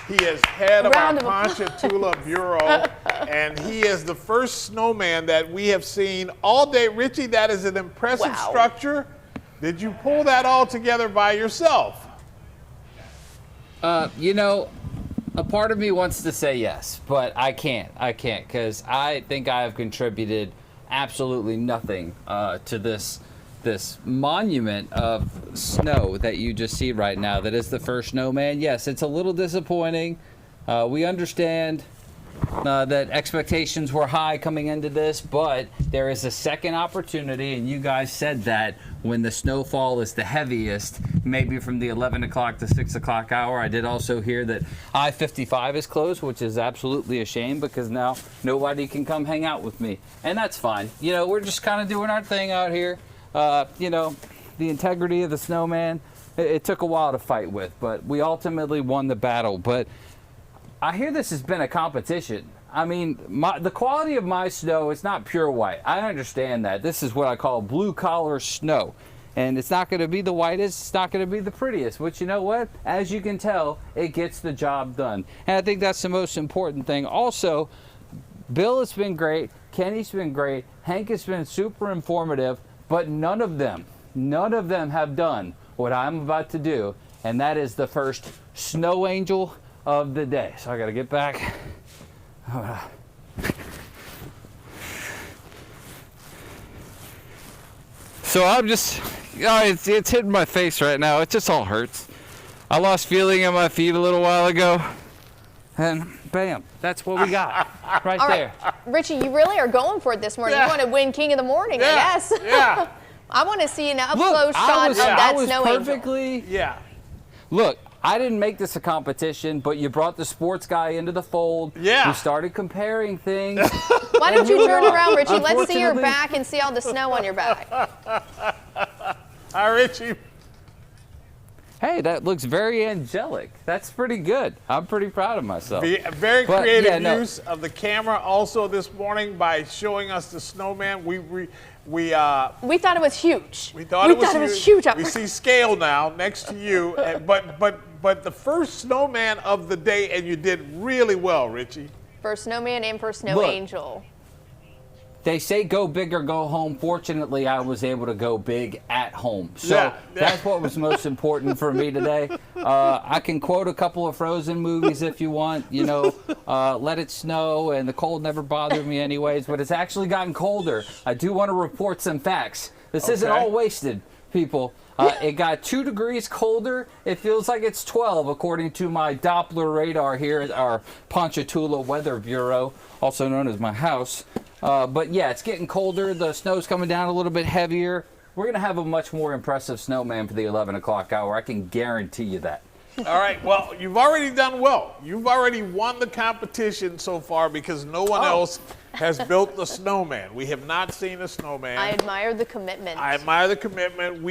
He is head of our Round of applause. Ponchatoula Bureau, and he is the first snowman that we have seen all day. Richie, that is an impressive Wow. structure. Did you pull that all together by yourself? You know, a part of me wants to say yes, but I can't because I think I have contributed absolutely nothing to this monument of snow that you just see right now. That is the first snowman. Yes, it's a little disappointing. We understand that expectations were high coming into this, but there is a second opportunity, and you guys said that when the snowfall is the heaviest, maybe from the 11 o'clock to 6 o'clock hour. I did also hear that I-55 is closed, which is absolutely a shame because now nobody can come hang out with me, and that's fine. You know, we're just kind of doing our thing out here. You know, the integrity of the snowman, it took a while to fight with, but we ultimately won the battle. But I hear this has been a competition. I mean, the quality of my snow is not pure white. I understand that. This is what I call blue-collar snow. And it's not going to be the whitest, it's not going to be the prettiest, which, you know what? As you can tell, it gets the job done. And I think that's the most important thing. Also, Bill has been great, Kenny's been great, Hank has been super informative, but none of them have done what I'm about to do, and that is the first snow angel of the day. So I got to get back. So I'm just, it's hitting my face right now. It just all hurts. I lost feeling in my feet a little while ago, and bam, that's what we got right All there. right, Richie, you really are going for it this morning. Yeah. You want to win King of the Morning, I guess. Yeah. I want to see an up Look, close shot of that snow angel. perfectly. Yeah. Look, I didn't make this a competition, but you brought the sports guy into the fold. Yeah. We started comparing things. Why don't you turn around, Richie? Let's see your Unfortunately- back and see all the snow on your back. Hi, Richie. Hey, that looks very angelic. That's pretty good. I'm pretty proud of myself. Very But, creative yeah, no. use of the camera also this morning by showing us the snowman. We We thought it was huge. thought it was huge up We there. see scale now next to you, but the first snowman of the day, and you did really well, Richie. For snowman and for snow Look. angel. They say go big or go home. Fortunately, I was able to go big at home. So Yeah. that's what was most important for me today. I can quote a couple of Frozen movies if you want. You know, Let It Snow and the cold never bothered me anyways, but it's actually gotten colder. I do want to report some facts. This isn't Okay. all wasted, people. It got 2 degrees colder. It feels like it's 12, according to my Doppler radar here at our Ponchatoula Weather Bureau, also known as my house. But yeah, it's getting colder. The snow's coming down a little bit heavier. We're going to have a much more impressive snowman for the 11 o'clock hour. I can guarantee you that. All right, well, you've already done well. You've already won the competition so far because no one else has built the snowman. We have not seen a snowman. I admire the commitment. I admire the commitment.